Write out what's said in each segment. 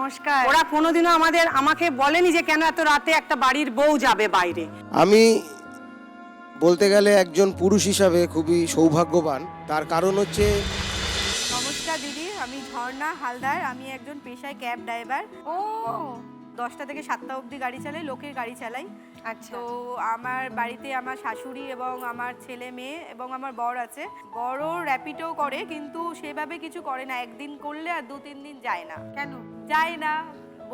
নমস্কার। ওরা কোনোদিনও আমাকে বলেনি যে কেন এত রাতে একটা বাড়ির বউ যাবে বাইরে। আমি বলতে গেলে একজন পুরুষ হিসাবে খুবই সৌভাগ্যবান। তার কারণ হচ্ছে নমস্কার দিদি, আমি ঝর্ণা হালদার। আমি একজন পেশায় ক্যাব ড্রাইভার। ও 10টা থেকে 7টা অবধি গাড়ি চালাই, লোকের গাড়ি চালাই। আচ্ছা। তো আমার বাড়িতে আমার শাশুড়ি এবং আমার ছেলে মেয়ে এবং আমার বর আছে। বড় র্যাপিডো করে, কিন্তু সেভাবে কিছু করে না। একদিন করলে আর 2-3 দিন যায় না। কেন যায় না,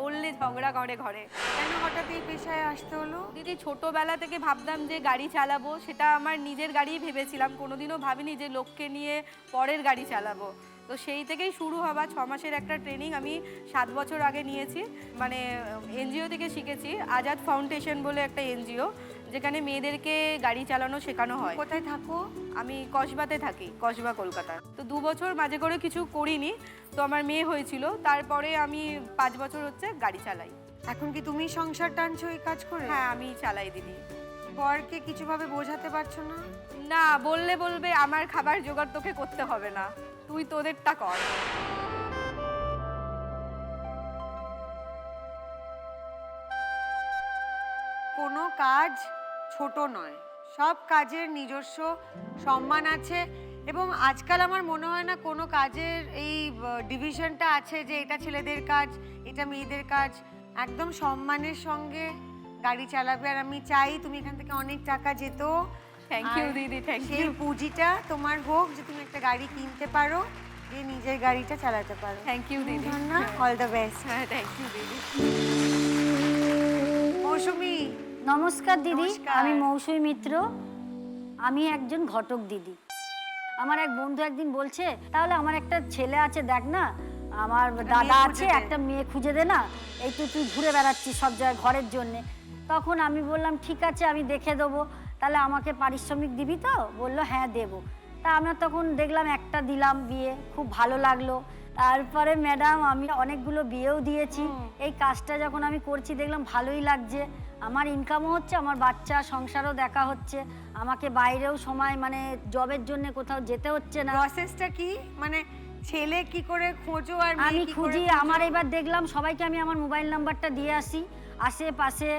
বললে ঝগড়া করে ঘরে। কেন হঠাৎ এই পেশায় আসতে হলো? দিদি, ছোটবেলা থেকে ভাবতাম যে গাড়ি চালাবো, সেটা আমার নিজের গাড়িই ভেবেছিলাম। কোনোদিনও ভাবিনি যে লোককে নিয়ে পরের গাড়ি চালাবো। তো সেই থেকেই শুরু হওয়া 6 মাসের একটা ট্রেনিং আমি 7 বছর আগে নিয়েছি। মানে এনজিও থেকে শিখেছি, আজাদ ফাউন্ডেশন বলে একটা এনজিও, যেখানে মেয়েদেরকে গাড়ি চালানো শেখানো হয়। কোথায় থাকো? আমি কসবাতে থাকি, কসবা কলকাতায়। তো 2 বছর মাঝে করে কিছু করিনি, তো আমার মেয়ে হয়েছিল। তারপরে আমি 5 বছর হচ্ছে গাড়ি চালাই। এখন কি তুমি সংসার টানছো এই কাজ করে? হ্যাঁ, আমি চালাই দিদি। বরকে কিছুভাবে বোঝাতে পারছো না? না, বলবে আমার খাবার জোগাড় তোকে করতে হবে না, তুই তোদেরটা কর। কোনো কাজ ছোট নয়, সব কাজের নিজস্ব সম্মান আছে। এবং আজকাল আমার মনে হয় না কোনো কাজের এই ডিভিশনটা আছে যে এটা ছেলেদের কাজ, এটা মেয়েদের কাজ। একদম সম্মানের সঙ্গে গাড়ি চালাবে। আর আমি চাই তুমি এখান থেকে অনেক টাকা যেত। থ্যাংক ইউ আর দিদি, থ্যাংক সেই ইউ। পুঁজিটা তোমার হোক যে তুমি একটা গাড়ি কিনতে পারো, যে নিজের গাড়িটা চালাতে পারো। থ্যাংক ইউ দিদি। All the best. হ্যাঁ, থ্যাংক ইউ দিদি। মৌসুমী, নমস্কার দিদি, নমস্কার। আমি মৌসুমী মিত্র। আমি একজন ঘটক দিদি। আমার এক বন্ধু একদিন বলছে, তাহলে আমার একটা ছেলে আছে, দেখ না, আমার দাদা মেয়ে আছে, খুঁজে দে। একটা মেয়ে খুঁজে দে না, এই তো তুই ঘুরে বেড়াচ্ছিস সব জায়গায় ঘরের জন্যে। তখন আমি বললাম ঠিক আছে, আমি দেখে দেবো, তাহলে আমাকে পারিশ্রমিক দিবি তো? বললো হ্যাঁ দেবো। তা আমরা তখন দেখলাম একটা দিলাম বিয়ে, খুব ভালো লাগলো। তারপরে ম্যাডাম আমি অনেকগুলো বিয়েও দিয়েছি। এই কাজটা যখন আমি করছি দেখলাম ভালোই লাগছে, আমার ইনকামও হচ্ছে, আমার বাচ্চা সংসারও দেখা হচ্ছে, আমাকে বাইরেও সময় মানে জবের জন্য কোথাও যেতে হচ্ছে না। প্রসেসটা কি? মানে ছেলে কি করে খোঁজো আর মেয়ে আমি কি করে খুঁজি, খোঁজো? আমার এবার দেখলাম সবাইকে আমি আমার মোবাইল নাম্বারটা দিয়ে আসি, আশেপাশে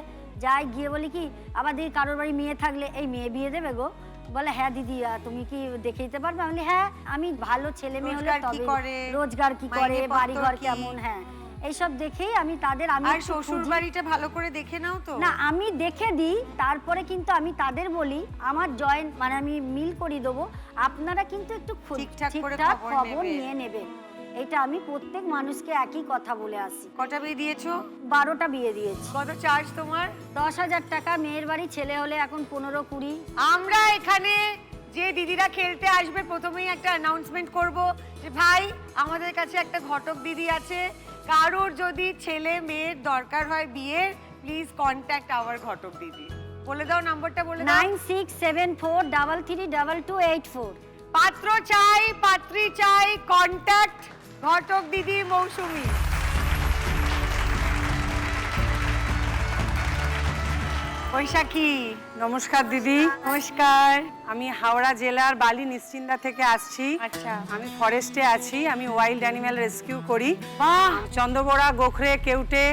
যাই, গিয়ে বলি কি আবার দেখি কারোর বাড়ি মেয়ে থাকলে, এই মেয়ে বিয়ে দেবে গো? বলে হ্যাঁ দিদি, তুমি কি দেখে দিতে পারবে? আমি বলি হ্যাঁ, আমি ভালো ছেলে মেয়ে হলে রোজগার কি তবে করে, রোজগার কি করে, মাইনেপত্র বাড়ি ঘর কি? কেমন, হ্যাঁ এইসব দেখেই আমি তাদের আমি আর একটু শ্বশুর খুঁজি। বাড়িটা ভালো করে দেখে নাও তো? না, আমি দেখে দিই, তারপরে কিন্তু আমি তাদের বলি আমার জয়েন্ট মানে আমি মিল করে দেবো, আপনারা কিন্তু একটু ঠিকঠাক করে ঠিকঠাক খবর খবর নেবেন। নিয়ে নেবেন। এটা আমি প্রত্যেক মানুষকে একই কথা বলে আসি। কটা বিয়ে দিয়েছো? 12টা বিয়ে দিয়েছি। কত চার্জ তোমার? 10,000 টাকা, মেয়ের বাড়ি, ছেলে হলে এখন 15-20। আমরা এখানে যে দিদিরা খেলতে আসবে প্রথমেই একটা অ্যানাউন্সমেন্ট করব যে ভাই আমাদের কাছে একটা ঘটক দিদি আছে, কারোর যদি ছেলে মেয়ের দরকার হয় বিয়ের, প্লিজ কন্ট্যাক্ট আওয়ার ঘটক দিদি। বলে দাও নাম্বারটা, বলে দাও। 9674332284। পাত্র চাই, পাত্রী চাই, কন্ট্যাক্ট ঘটক দিদি মৌসুমী। বৈশাখী, নমস্কার দিদি। নমস্কার। আমি হাওড়া জেলার বালি নিশ্চিন্দা থেকে আসছি। আচ্ছা। আমি ফরেস্টে আছি, আমি ওয়াইল্ড অ্যানিম্যাল রেস্কিউ করি। বাহ, চন্দ্রবোড়া, গোখরে, কেউটে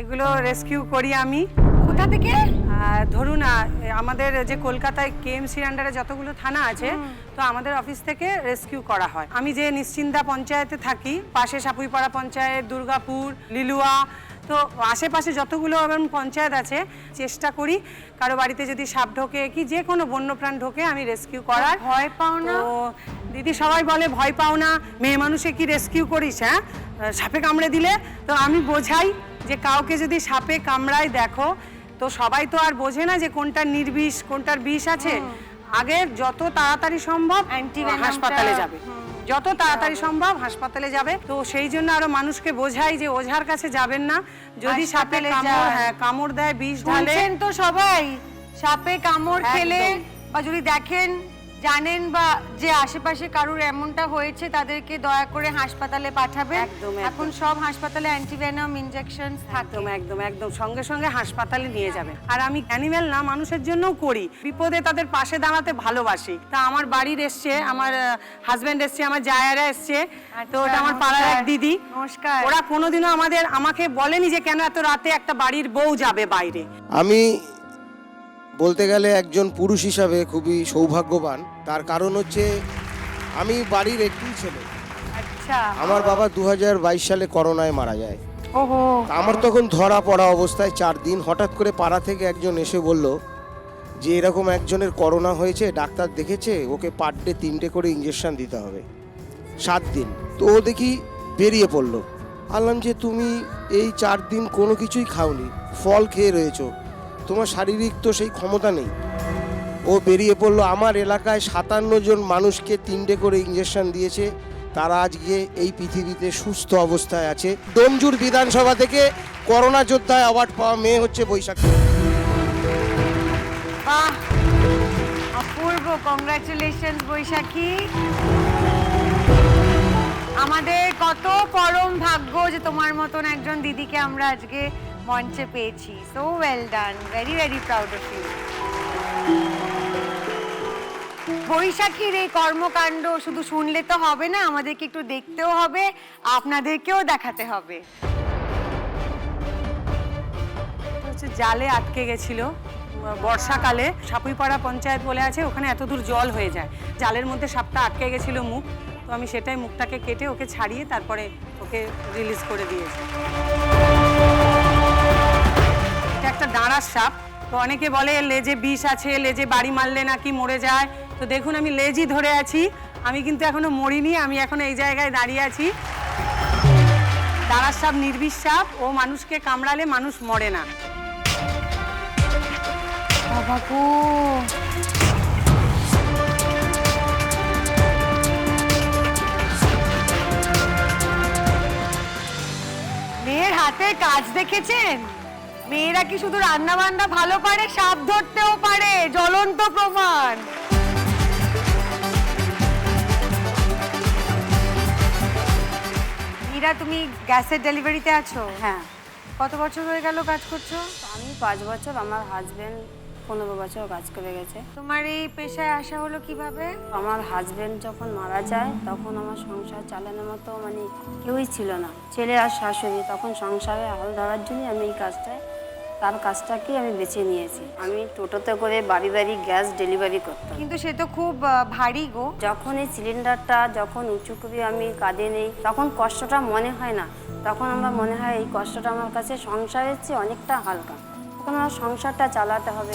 এগুলো রেস্কিউ করি আমি। কোথা থেকে? ধরুন আমাদের যে কলকাতায় কেএমসির আন্ডারে যতগুলো থানা আছে, তো আমাদের অফিস থেকে রেস্কিউ করা হয়। আমি যে নিশ্চিন্দা পঞ্চায়েতে থাকি, পাশে সাপুইপাড়া পঞ্চায়েত, দুর্গাপুর, লিলুয়া, তো আশেপাশে যতগুলো পঞ্চায়েত আছে চেষ্টা করি কারো বাড়িতে যদি সাপ ঢোকে কি যে কোনো বন্যপ্রাণ ঢোকে আমি রেস্কিউ করার। ভয় পাও না? তো দিদি সবাই বলে ভয় পাও না, মেয়ে মানুষে কি রেস্কিউ করিস, হ্যাঁ সাপে কামড়ে দিলে? তো আমি বোঝাই যে কাউকে যদি সাপে কামড়ায় দেখো, তো সবাই তো আর বোঝে না যে কোনটা নির্বিষ কোনটার বিষ আছে। আগে যত তাড়াতাড়ি সম্ভব হাসপাতালে যাবে, যত তাড়াতাড়ি সম্ভব হাসপাতালে যাবে। তো সেই জন্য আরো মানুষকে বোঝাই যে ওঝার কাছে যাবেন না, যদি সাপে কামড় দেয়, বিষ ঢালে। শুনছেন তো সবাই, সাপে কামড় খেলে একদম। বা যদি দেখেন জানেন বা যে আশেপাশে কারুর এমনটা হয়েছে তাদেরকে দয়া করে হাসপাতালে পাঠাবেন। একদম, একদম। এখন সব হাসপাতালে অ্যান্টিভেনম ইনজেকশন থাকে। একদম একদম একদম সঙ্গে সঙ্গে হাসপাতালে নিয়ে যাবেন। আর আমি অ্যানিম্যাল না, মানুষের জন্যও করি, বিপদে তাদের পাশে দাঁড়াতে ভালোবাসি। তা আমার বাড়ির এসছে, আমার হাজবেন্ড এসছে, আমার জায়েরা এসছে, তো ওটা আমার পাড়ার এক দিদি। নমস্কার। ওরা কোনোদিনও আমাকে বলেনি যে কেন এত রাতে একটা বাড়ির বউ যাবে বাইরে। আমি বলতে গেলে একজন পুরুষ হিসাবে খুবই সৌভাগ্যবান। তার কারণ হচ্ছে আমি বাড়ির একটি ছেলে। আচ্ছা। আমার বাবা 2022 সালে করোনায় মারা যায়। ওহো। আমার তখন ধরা পড়া অবস্থায় 4 দিন, হঠাৎ করে পাড়া থেকে একজন এসে বলল যে এরকম একজনের করোনা হয়েছে, ডাক্তার দেখেছে, ওকে পার ডে 3টে করে ইঞ্জেকশন দিতে হবে 7 দিন। তো ও দেখি বেরিয়ে পড়লো। বললাম যে তুমি এই 4 দিন কোনো কিছুই খাওনি, ফল খেয়ে রয়েছো, তোমার শারীরিক তো সেই ক্ষমতা নেই। ও বেরিয়ে পড়লো। আমার এলাকায় 57 জন মানুষকে 3টে করে ইঞ্জেকশন দিয়েছে, তারা আজকে এই পৃথিবীতে সুস্থ অবস্থায় আছে। ডোমজুর বিধানসভা থেকে করোনা যোদ্ধা অ্যাওয়ার্ড পাওয়া মেয়ে হচ্ছে বৈশাখী। বাহ, অপূর্ব, কংগ্রাচুলেশনস বৈশাখী। আমাদের কত পরম ভাগ্য যে তোমার মতন একজন দিদিকে আমরা আজকে মঞ্চে পেয়েছি। So well done, very very proud of you. বৈশাখীর এই কর্মকাণ্ড শুধু শুনলে তো হবে না, আমাদেরকে একটু দেখতেও হবে, আপনাদেরকেও দেখাতে হবে। হচ্ছে জালে আটকে গেছিল বর্ষাকালে, সাপুইপাড়া পঞ্চায়েত বলে আছে, ওখানে এত দূর জল হয়ে যায়। জালের মধ্যে সাপটা আটকে গেছিল মুখ, তো আমি সেটাই মুখটাকে কেটে ওকে ছাড়িয়ে তারপরে ওকে রিলিজ করে দিয়েছি। এটা একটা দাঁড়ার সাপ। তো অনেকে বলে লেজে বিষ আছে, লেজে বাড়ি মারলে নাকি মরে যায়। তো দেখুন আমি লেজই ধরে আছি, আমি কিন্তু এখনো মরিনি, আমি এখনো এই জায়গায় দাঁড়িয়ে আছি। দাঁড়ার সাপ নির্বিষ সাপ, ও মানুষকে কামড়ালে মানুষ মরে না। বাবা গো, মেয়ের হাতের কাজ দেখেছেন? মেয়েরা কি শুধু রান্না বান্না ভালো পারে, সাপ ধরতেও পারে, জ্বলন্ত প্রমাণ। মীরা, তুমি গ্যাসের ডেলিভারিতে আছো? হ্যাঁ, কত বছর হয়ে গেল কাজ করছো? আমি 5 বছর, আমার হাজবেন্ড 15 বছর কাজ করে গেছে। তোমার এই পেশায় আসা হলো কিভাবে? আমার হাজবেন্ড যখন মারা যায় তখন আমার সংসার চালানোর মতো মানে কেউই ছিল না, ছেলে আর শাশুড়ি। তখন সংসারে হাল ধরার জন্য আমি এই তার কাজটাকে আমি বেছে নিয়েছি। আমি টোটোতে করে বাড়ি বাড়ি গ্যাস ডেলিভারি করতাম। কিন্তু সে তো খুব ভারী গো। যখন এই সিলিন্ডারটা যখন উঁচু করে আমি কাঁধে নেই তখন কষ্টটা মনে হয় না, তখন আমার মনে হয় এই কষ্টটা আমার কাছে সংসারের চেয়ে অনেকটা হালকা। তখন আমার সংসারটা চালাতে হবে।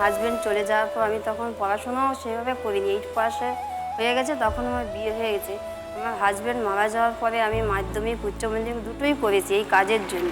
হাজবেন্ড চলে যাওয়ার পর আমি তখন পড়াশোনাও সেভাবে করিনি, 8 পাশে হয়ে গেছে, তখন আমার বিয়ে হয়ে গেছে। আমার হাজবেন্ড মারা যাওয়ার পরে আমি মাধ্যমিক উচ্চ মাধ্যমিক দুটোই করেছি এই কাজের জন্য।